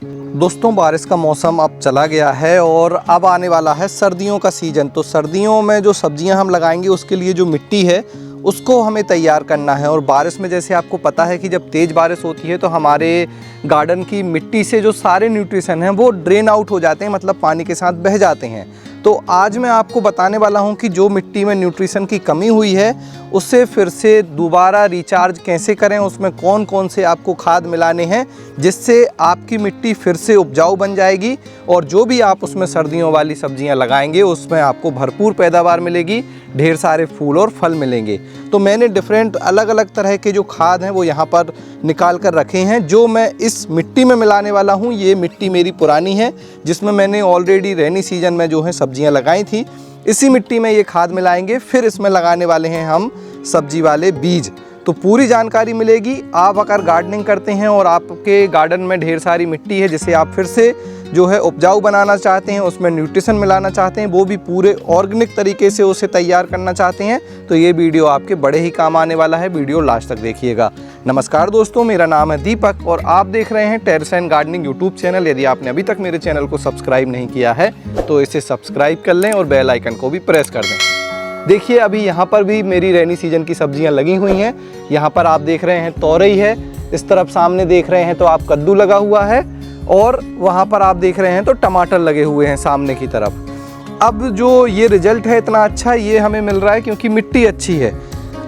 दोस्तों, बारिश का मौसम अब चला गया है और अब आने वाला है सर्दियों का सीज़न। तो सर्दियों में जो सब्जियां हम लगाएंगे उसके लिए जो मिट्टी है उसको हमें तैयार करना है। और बारिश में जैसे आपको पता है कि जब तेज़ बारिश होती है तो हमारे गार्डन की मिट्टी से जो सारे न्यूट्रिशन हैं वो ड्रेन आउट हो जाते हैं, मतलब पानी के साथ बह जाते हैं। तो आज मैं आपको बताने वाला हूं कि जो मिट्टी में न्यूट्रिशन की कमी हुई है उससे फिर से दोबारा रिचार्ज कैसे करें, उसमें कौन कौन से आपको खाद मिलाने हैं जिससे आपकी मिट्टी फिर से उपजाऊ बन जाएगी और जो भी आप उसमें सर्दियों वाली सब्जियां लगाएंगे उसमें आपको भरपूर पैदावार मिलेगी, ढेर सारे फूल और फल मिलेंगे। तो मैंने डिफरेंट अलग अलग तरह के जो खाद हैं वो यहाँ पर निकाल कर रखे हैं जो मैं इस मिट्टी में मिलाने वाला हूँ। ये मिट्टी मेरी पुरानी है जिसमें मैंने ऑलरेडी रेनी सीजन में जो है सब्जियाँ लगाई थी। इसी मिट्टी में ये खाद मिलाएंगे, फिर इसमें लगाने वाले हैं हम सब्जी वाले बीज। तो पूरी जानकारी मिलेगी। आप अगर गार्डनिंग करते हैं और आपके गार्डन में ढेर सारी मिट्टी है जिसे आप फिर से जो है उपजाऊ बनाना चाहते हैं, उसमें न्यूट्रिशन मिलाना चाहते हैं, वो भी पूरे ऑर्गेनिक तरीके से उसे तैयार करना चाहते हैं, तो ये वीडियो आपके बड़े ही काम आने वाला है। वीडियो लास्ट तक देखिएगा। नमस्कार दोस्तों, मेरा नाम है दीपक और आप देख रहे हैं terrace and gardening YouTube channel. यदि आपने अभी तक मेरे चैनल को सब्सक्राइब नहीं किया है तो इसे सब्सक्राइब कर लें और बेल आइकन को भी प्रेस कर दें। देखिए, अभी यहाँ पर भी मेरी रेनी सीजन की सब्जियाँ लगी हुई हैं। यहाँ पर आप देख रहे हैं तोरई है, इस तरफ सामने देख रहे हैं तो आप कद्दू लगा हुआ है और वहाँ पर आप देख रहे हैं तो टमाटर लगे हुए हैं सामने की तरफ। अब जो ये रिजल्ट है इतना अच्छा ये हमें मिल रहा है क्योंकि मिट्टी अच्छी है।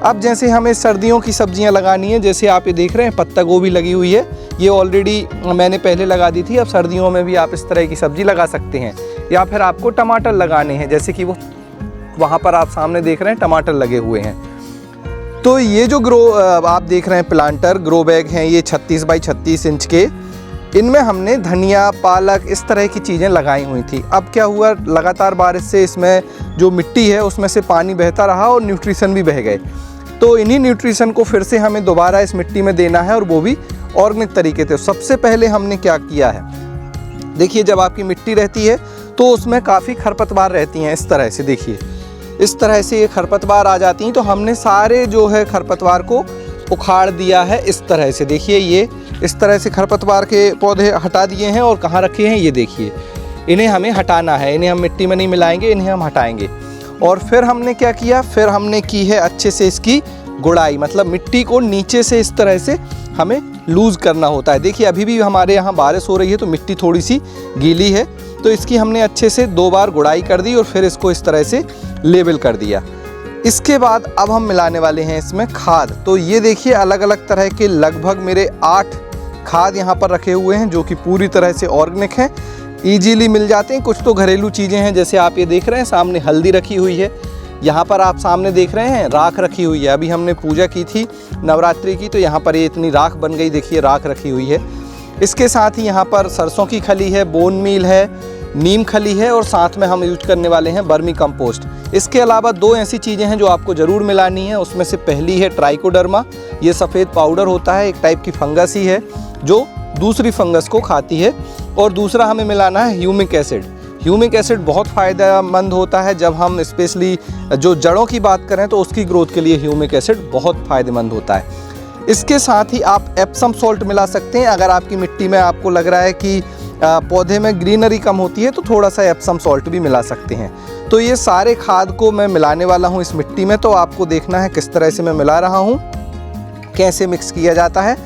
अब जैसे हमें सर्दियों की सब्जियां लगानी है, जैसे आप ये देख रहे हैं पत्ता गोभी लगी हुई है, ये ऑलरेडी मैंने पहले लगा दी थी। अब सर्दियों में भी आप इस तरह की सब्जी लगा सकते हैं। या फिर आपको टमाटर लगाने हैं, जैसे कि वो वहाँ पर आप सामने देख रहे हैं टमाटर लगे हुए हैं। तो ये जो आप देख रहे हैं प्लांटर ग्रो बैग हैं, ये 36 बाई 36 इंच के, इनमें हमने धनिया पालक इस तरह की चीज़ें लगाई हुई थी। अब क्या हुआ, लगातार बारिश से इसमें जो मिट्टी है उसमें से पानी बहता रहा और न्यूट्रिशन भी बह गए। तो इन्हीं न्यूट्रिशन को फिर से हमें दोबारा इस मिट्टी में देना है और वो भी ऑर्गेनिक तरीके से। सबसे पहले हमने क्या किया है, देखिए जब आपकी मिट्टी रहती है तो उसमें काफ़ी खरपतवार रहती हैं। इस तरह से देखिए, इस तरह से ये खरपतवार आ जाती हैं। तो हमने सारे जो है खरपतवार को उखाड़ दिया है इस तरह से। देखिए, ये इस तरह से खरपतवार के पौधे हटा दिए हैं और कहाँ रखे हैं ये देखिए। इन्हें हमें हटाना है, इन्हें हम मिट्टी में नहीं मिलाएंगे, इन्हें हम हटाएंगे। और फिर हमने क्या किया, फिर हमने की है अच्छे से इसकी गुड़ाई, मतलब मिट्टी को नीचे से इस तरह से हमें लूज़ करना होता है। देखिए, अभी भी हमारे यहाँ बारिश हो रही है तो मिट्टी थोड़ी सी गीली है, तो इसकी हमने अच्छे से 2 बार गुड़ाई कर दी और फिर इसको इस तरह से लेबल कर दिया। इसके बाद अब हम मिलाने वाले हैं इसमें खाद। तो ये देखिए, अलग अलग तरह के लगभग मेरे 8 खाद यहाँ पर रखे हुए हैं जो कि पूरी तरह से ऑर्गेनिक हैं, ईजीली मिल जाते हैं। कुछ तो घरेलू चीज़ें हैं, जैसे आप ये देख रहे हैं सामने हल्दी रखी हुई है, यहाँ पर आप सामने देख रहे हैं राख रखी हुई है। अभी हमने पूजा की थी नवरात्रि की, तो यहाँ पर ये इतनी राख बन गई, देखिए राख रखी हुई है। इसके साथ ही यहाँ पर सरसों की खली है, बोन मील है, नीम खली है और साथ में हम यूज करने वाले हैं बर्मी कंपोस्ट। इसके अलावा 2 ऐसी चीज़ें हैं जो आपको ज़रूर मिलानी है। उसमें से पहली है ट्राइकोडर्मा, ये सफ़ेद पाउडर होता है, एक टाइप की फंगस ही है जो दूसरी फंगस को खाती है। और दूसरा हमें मिलाना है ह्यूमिक एसिड। ह्यूमिक एसिड बहुत फ़ायदेमंद होता है। जब हम स्पेशली जो जड़ों की बात करें तो उसकी ग्रोथ के लिए ह्यूमिक एसिड बहुत फ़ायदेमंद होता है। इसके साथ ही आप एप्सम सॉल्ट मिला सकते हैं। अगर आपकी मिट्टी में आपको लग रहा है कि पौधे में ग्रीनरी कम होती है तो थोड़ा सा एप्सम सॉल्ट भी मिला सकते हैं। तो ये सारे खाद को मैं मिलाने वाला हूँ इस मिट्टी में। तो आपको देखना है किस तरह से मैं मिला रहा हूँ, कैसे मिक्स किया जाता है,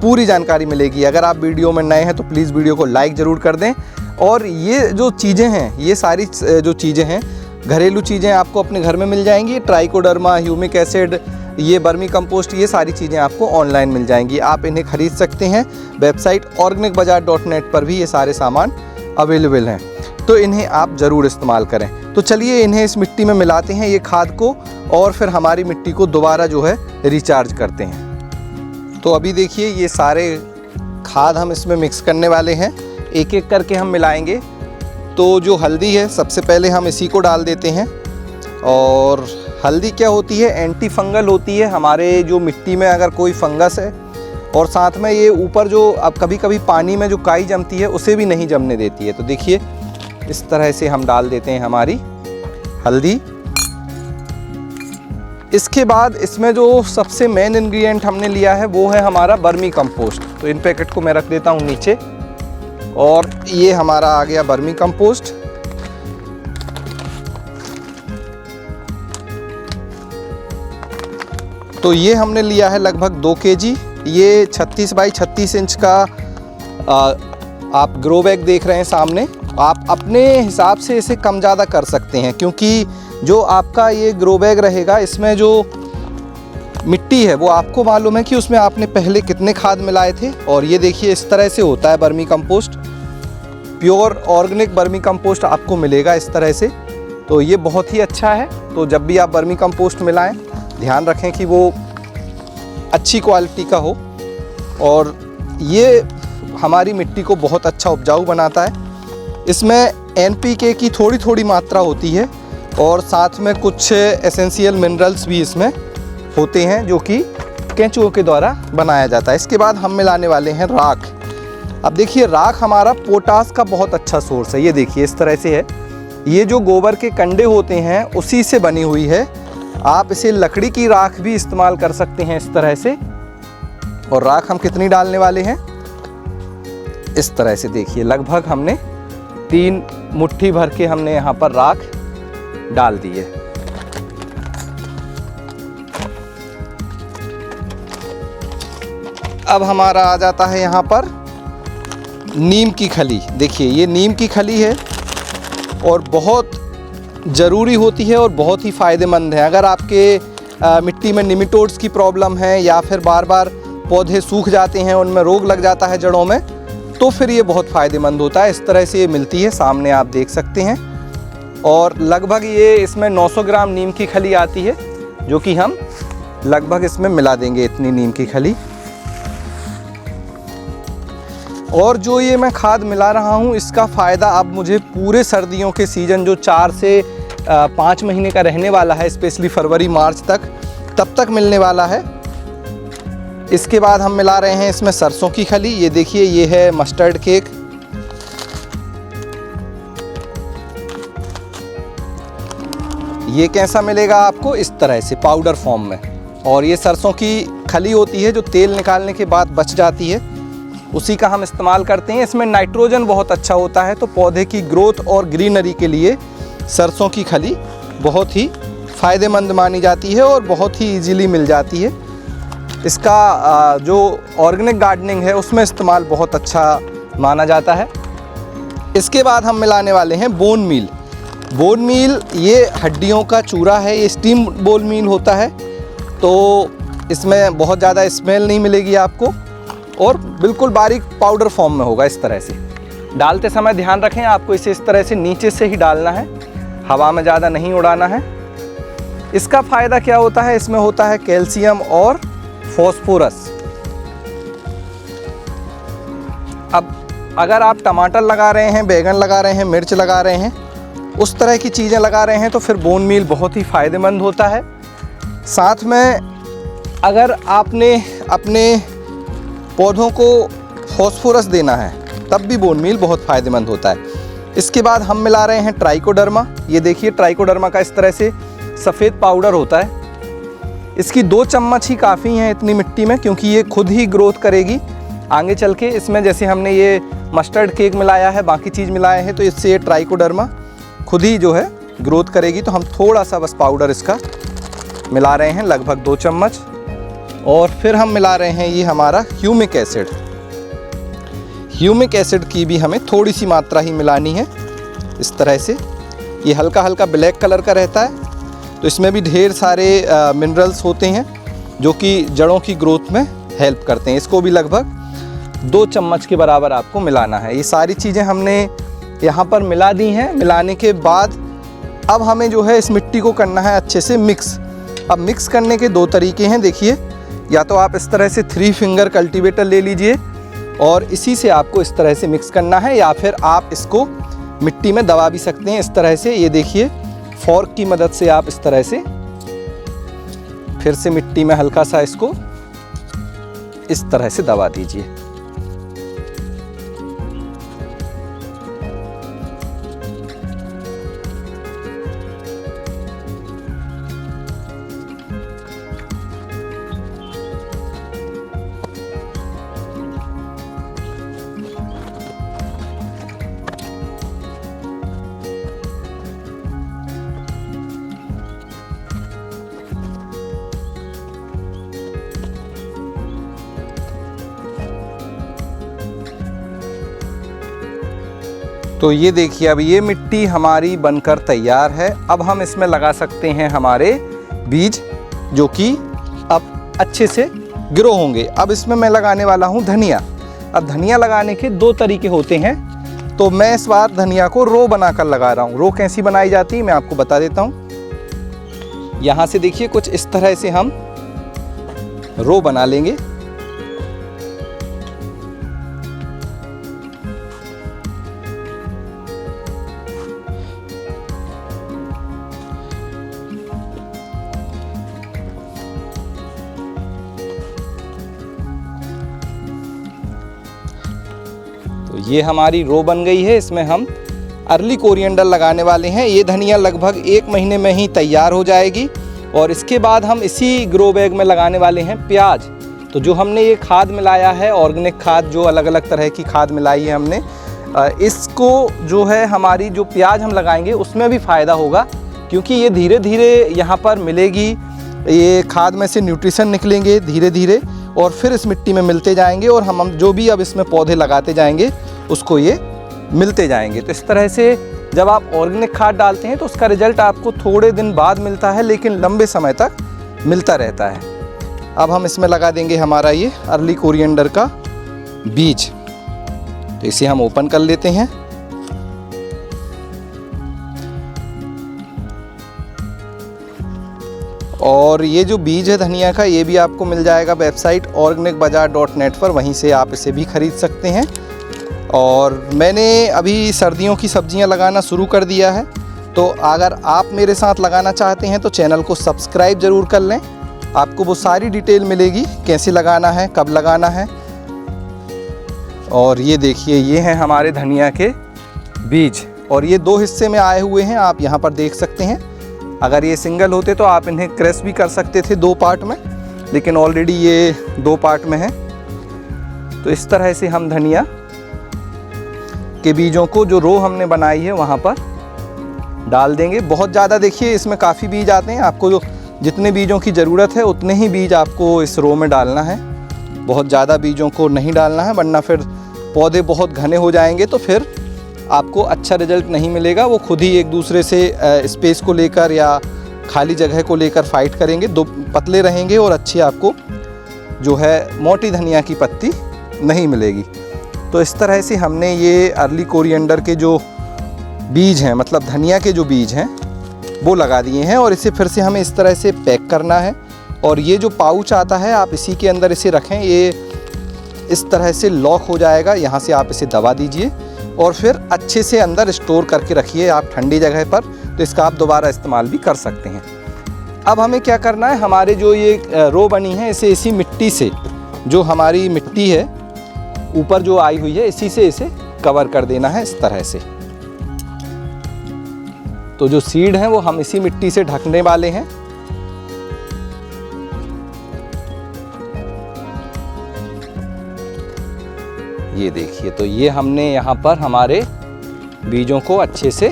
पूरी जानकारी मिलेगी। अगर आप वीडियो में नए हैं तो प्लीज़ वीडियो को लाइक ज़रूर कर दें। और ये जो चीज़ें हैं, ये सारी जो चीज़ें हैं घरेलू चीज़ें आपको अपने घर में मिल जाएंगी। ट्राइकोडर्मा, ह्यूमिक एसिड, ये बर्मी कंपोस्ट, ये सारी चीज़ें आपको ऑनलाइन मिल जाएंगी। आप इन्हें खरीद सकते हैं। वेबसाइट organicbazaar.net पर भी ये सारे सामान अवेलेबल हैं, तो इन्हें आप ज़रूर इस्तेमाल करें। तो चलिए इन्हें इस मिट्टी में मिलाते हैं, ये खाद को, और फिर हमारी मिट्टी को दोबारा जो है रिचार्ज करते हैं। तो अभी देखिए, ये सारे खाद हम इसमें मिक्स करने वाले हैं, एक एक करके हम मिलाएंगे। तो जो हल्दी है सबसे पहले हम इसी को डाल देते हैं। और हल्दी क्या होती है, एंटी फंगल होती है। हमारे जो मिट्टी में अगर कोई फंगस है, और साथ में ये ऊपर जो अब कभी कभी पानी में जो काई जमती है उसे भी नहीं जमने देती है। तो देखिए, इस तरह से हम डाल देते हैं हमारी हल्दी। इसके बाद इसमें जो सबसे मेन इंग्रेडिएंट हमने लिया है वो है हमारा बर्मी कंपोस्ट। तो इन पैकेट को मैं रख देता हूँ नीचे और ये हमारा आ गया वर्मी कंपोस्ट। तो ये हमने लिया है लगभग 2 kg। ये 36 बाई 36 इंच का आप ग्रो बैग देख रहे हैं सामने। आप अपने हिसाब से इसे कम ज़्यादा कर सकते हैं, क्योंकि जो आपका ये ग्रो बैग रहेगा इसमें जो मिट्टी है वो आपको मालूम है कि उसमें आपने पहले कितने खाद मिलाए थे। और ये देखिए इस तरह से होता है vermi compost. Pure organic vermi compost आपको मिलेगा इस तरह से। तो ये बहुत ही अच्छा है। तो जब भी आप वर्मी कंपोस्ट मिलाएं ध्यान रखें कि वो अच्छी क्वालिटी का हो, और ये हमारी मिट्टी को बहुत अच्छा उपजाऊ बनाता है। इसमें NPK की थोड़ी थोड़ी मात्रा होती है और साथ में कुछ एसेंशियल मिनरल्स भी इसमें होते हैं जो कि केंचुओं के द्वारा बनाया जाता है। इसके बाद हम मिलाने वाले हैं राख। अब देखिए राख हमारा पोटास का बहुत अच्छा सोर्स है। ये देखिए इस तरह से है। ये जो गोबर के कंडे होते हैं उसी से बनी हुई है। आप इसे लकड़ी की राख भी इस्तेमाल कर सकते हैं इस तरह से। और राख हम कितनी डालने वाले हैं, इस तरह से देखिए लगभग हमने 3 मुट्ठी भर के हमने यहाँ पर राख डाल दी है। अब हमारा आ जाता है यहाँ पर नीम की खली। देखिए ये नीम की खली है और बहुत ज़रूरी होती है और बहुत ही फ़ायदेमंद है। अगर आपके मिट्टी में निमेटोड्स की प्रॉब्लम है या फिर बार बार पौधे सूख जाते हैं, उनमें रोग लग जाता है जड़ों में, तो फिर ये बहुत फ़ायदेमंद होता है। इस तरह से ये मिलती है, सामने आप देख सकते हैं। और लगभग ये इसमें 900 ग्राम नीम की खली आती है, जो कि हम लगभग इसमें मिला देंगे इतनी नीम की खली। और जो ये मैं खाद मिला रहा हूँ इसका फ़ायदा अब मुझे पूरे सर्दियों के सीज़न जो 4 से 5 महीने का रहने वाला है, स्पेशली फरवरी मार्च तक, तब तक मिलने वाला है। इसके बाद हम मिला रहे हैं इसमें सरसों की खली। ये देखिए ये है मस्टर्ड केक। ये कैसा मिलेगा आपको, इस तरह से पाउडर फॉर्म में। और ये सरसों की खली होती है जो तेल निकालने के बाद बच जाती है, उसी का हम इस्तेमाल करते हैं। इसमें नाइट्रोजन बहुत अच्छा होता है, तो पौधे की ग्रोथ और ग्रीनरी के लिए सरसों की खली बहुत ही फ़ायदेमंद मानी जाती है और बहुत ही इजीली मिल जाती है। इसका जो ऑर्गेनिक गार्डनिंग है उसमें इस्तेमाल बहुत अच्छा माना जाता है। इसके बाद हम मिलाने वाले हैं बोन मील। बोन मील ये हड्डियों का चूरा है। ये स्टीम बोन मील होता है, तो इसमें बहुत ज़्यादा स्मेल नहीं मिलेगी आपको और बिल्कुल बारीक पाउडर फॉर्म में होगा। इस तरह से डालते समय ध्यान रखें, आपको इसे इस तरह से नीचे से ही डालना है, हवा में ज़्यादा नहीं उड़ाना है। इसका फ़ायदा क्या होता है, इसमें होता है कैल्शियम और फॉस्फोरस। अब अगर आप टमाटर लगा रहे हैं, बैगन लगा रहे हैं, मिर्च लगा रहे हैं, उस तरह की चीज़ें लगा रहे हैं, तो फिर बोन मील बहुत ही फ़ायदेमंद होता है। साथ में अगर आपने अपने पौधों को फॉस्फोरस देना है तब भी बोन मील बहुत फ़ायदेमंद होता है। इसके बाद हम मिला रहे हैं ट्राइकोडर्मा। ये देखिए ट्राइकोडर्मा का इस तरह से सफ़ेद पाउडर होता है। इसकी 2 चम्मच ही काफ़ी हैं इतनी मिट्टी में, क्योंकि ये खुद ही ग्रोथ करेगी आगे चल के। इसमें जैसे हमने ये मस्टर्ड केक मिलाया है, बाकी चीज़ मिलाए हैं, तो इससे ये ट्राइकोडर्मा खुद ही जो है ग्रोथ करेगी। तो हम थोड़ा सा बस पाउडर इसका मिला रहे हैं, लगभग 2 चम्मच। और फिर हम मिला रहे हैं ये हमारा ह्यूमिक एसिड। ह्यूमिक एसिड की भी हमें थोड़ी सी मात्रा ही मिलानी है इस तरह से। ये हल्का हल्का ब्लैक कलर का रहता है, तो इसमें भी ढेर सारे मिनरल्स होते हैं जो कि जड़ों की ग्रोथ में हेल्प करते हैं। इसको भी लगभग 2 चम्मच के बराबर आपको मिलाना है। ये सारी चीज़ें हमने यहाँ पर मिला दी हैं। मिलाने के बाद अब हमें जो है इस मिट्टी को करना है अच्छे से मिक्स। अब मिक्स करने के 2 तरीके हैं। देखिए, या तो आप इस तरह से 3 फिंगर कल्टीवेटर ले लीजिए और इसी से आपको इस तरह से मिक्स करना है, या फिर आप इसको मिट्टी में दबा भी सकते हैं इस तरह से। ये देखिए फॉर्क की मदद से आप इस तरह से फिर से मिट्टी में हल्का सा इसको इस तरह से दबा दीजिए। तो ये देखिए अब ये मिट्टी हमारी बनकर तैयार है। अब हम इसमें लगा सकते हैं हमारे बीज, जो कि अब अच्छे से ग्रो होंगे। अब इसमें मैं लगाने वाला हूँ धनिया। अब धनिया लगाने के 2 तरीके होते हैं, तो मैं इस बार धनिया को रो बनाकर लगा रहा हूँ। रो कैसी बनाई जाती है मैं आपको बता देता हूँ। यहाँ से देखिए कुछ इस तरह से हम रो बना लेंगे। तो ये हमारी रो बन गई है। इसमें हम अर्ली कोरिएंडर लगाने वाले हैं। ये धनिया लगभग 1 महीने में ही तैयार हो जाएगी। और इसके बाद हम इसी ग्रो बैग में लगाने वाले हैं प्याज। तो जो हमने ये खाद मिलाया है, ऑर्गेनिक खाद, जो अलग अलग तरह की खाद मिलाई है हमने, इसको जो है हमारी जो प्याज हम लगाएंगे उसमें भी फ़ायदा होगा, क्योंकि ये धीरे धीरे यहाँ पर मिलेगी। ये खाद में से न्यूट्रिशन निकलेंगे धीरे धीरे और फिर इस मिट्टी में मिलते जाएंगे, और हम जो भी अब इसमें पौधे लगाते जाएंगे उसको ये मिलते जाएंगे। तो इस तरह से जब आप ऑर्गेनिक खाद डालते हैं तो उसका रिजल्ट आपको थोड़े दिन बाद मिलता है, लेकिन लंबे समय तक मिलता रहता है। अब हम इसमें लगा देंगे हमारा ये अर्ली कोरिएंडर का बीज। तो इसे हम ओपन कर लेते हैं। और ये जो बीज है धनिया का, ये भी आपको मिल जाएगा वेबसाइट organicbazaar.net पर, वहीं से आप इसे भी खरीद सकते हैं। और मैंने अभी सर्दियों की सब्जियां लगाना शुरू कर दिया है, तो अगर आप मेरे साथ लगाना चाहते हैं तो चैनल को सब्सक्राइब ज़रूर कर लें। आपको वो सारी डिटेल मिलेगी, कैसे लगाना है, कब लगाना है। और ये देखिए, ये हैं हमारे धनिया के बीज, और ये 2 हिस्से में आए हुए हैं, आप यहाँ पर देख सकते हैं। अगर ये सिंगल होते तो आप इन्हें क्रश भी कर सकते थे 2 पार्ट में, लेकिन ऑलरेडी ये 2 पार्ट में है। तो इस तरह से हम धनिया के बीजों को, जो रो हमने बनाई है, वहाँ पर डाल देंगे। बहुत ज़्यादा देखिए इसमें काफ़ी बीज आते हैं, आपको जो जितने बीजों की ज़रूरत है उतने ही बीज आपको इस रो में डालना है। बहुत ज़्यादा बीजों को नहीं डालना है, वरना फिर पौधे बहुत घने हो जाएंगे तो फिर आपको अच्छा रिजल्ट नहीं मिलेगा। वो खुद ही एक दूसरे से स्पेस को लेकर या खाली जगह को लेकर फाइट करेंगे। 2 पतले रहेंगे और अच्छी आपको जो है मोटी धनिया की पत्ती नहीं मिलेगी। तो इस तरह से हमने ये अर्ली कोरिएंडर के जो बीज हैं, मतलब धनिया के जो बीज हैं, वो लगा दिए हैं। और इसे फिर से हमें इस तरह से पैक करना है। और ये जो पाउच आता है, आप इसी के अंदर इसे रखें, ये इस तरह से लॉक हो जाएगा। यहाँ से आप इसे दबा दीजिए और फिर अच्छे से अंदर स्टोर करके रखिए आप ठंडी जगह पर, तो इसका आप दोबारा इस्तेमाल भी कर सकते हैं। अब हमें क्या करना है, हमारे जो ये रो बनी है, इसे इसी मिट्टी से, जो हमारी मिट्टी है ऊपर जो आई हुई है, इसी से इसे कवर कर देना है इस तरह से। तो जो सीड हैं वो हम इसी मिट्टी से ढकने वाले हैं। ये देखिए, तो ये हमने यहाँ पर हमारे बीजों को अच्छे से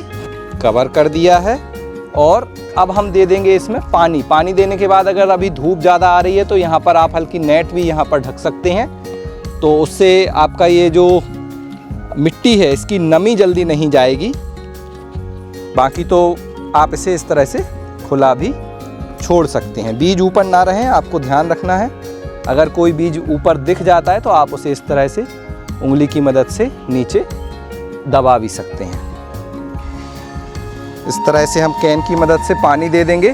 कवर कर दिया है। और अब हम दे देंगे इसमें पानी। पानी देने के बाद अगर अभी धूप ज़्यादा आ रही है तो यहाँ पर आप हल्की नेट भी यहाँ पर ढक सकते हैं, तो उससे आपका ये जो मिट्टी है इसकी नमी जल्दी नहीं जाएगी। बाकी तो आप इसे इस तरह से खुला भी छोड़ सकते हैं। बीज ऊपर ना रहें, आपको ध्यान रखना है। अगर कोई बीज ऊपर दिख जाता है तो आप उसे इस तरह से उंगली की मदद से नीचे दबा भी सकते हैं। इस तरह से हम कैन की मदद से पानी दे देंगे।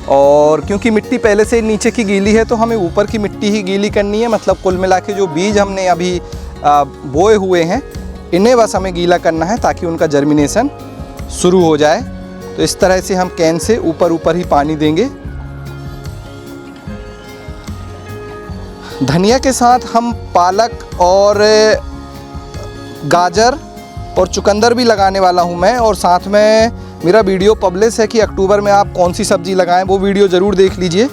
और क्योंकि मिट्टी पहले से नीचे की गीली है तो हमें ऊपर की मिट्टी ही गीली करनी है। मतलब कुल मिला के जो बीज हमने अभी बोए हुए हैं, इन्हें बस हमें गीला करना है ताकि उनका जर्मिनेशन शुरू हो जाए। तो इस तरह से हम कैन से ऊपर ऊपर ही पानी देंगे। धनिया के साथ हम पालक और गाजर और चुकंदर भी लगाने वाला हूं मैं। और साथ में मेरा वीडियो पब्लिश है कि अक्टूबर में आप कौन सी सब्ज़ी लगाएं, वो वीडियो ज़रूर देख लीजिए,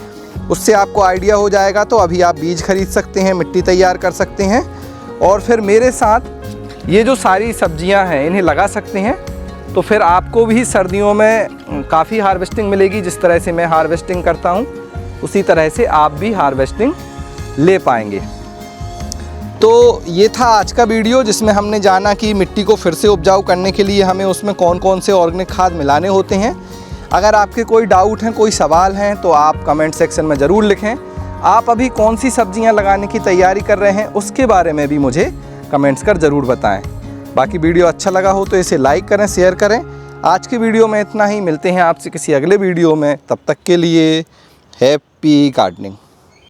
उससे आपको आइडिया हो जाएगा। तो अभी आप बीज खरीद सकते हैं, मिट्टी तैयार कर सकते हैं और फिर मेरे साथ ये जो सारी सब्जियां हैं इन्हें लगा सकते हैं। तो फिर आपको भी सर्दियों में काफ़ी हार्वेस्टिंग मिलेगी। जिस तरह से मैं हार्वेस्टिंग करता हूँ उसी तरह से आप भी हार्वेस्टिंग ले पाएंगे। तो ये था आज का वीडियो जिसमें हमने जाना कि मिट्टी को फिर से उपजाऊ करने के लिए हमें उसमें कौन कौन से ऑर्गेनिक खाद मिलाने होते हैं। अगर आपके कोई डाउट हैं, कोई सवाल हैं, तो आप कमेंट सेक्शन में ज़रूर लिखें। आप अभी कौन सी सब्जियां लगाने की तैयारी कर रहे हैं उसके बारे में भी मुझे कमेंट्स कर ज़रूर बताएं। बाकी वीडियो अच्छा लगा हो तो इसे लाइक करें, शेयर करें। आज की वीडियो में इतना ही, मिलते हैं आपसे किसी अगले वीडियो में। तब तक के लिए हैप्पी गार्डनिंग।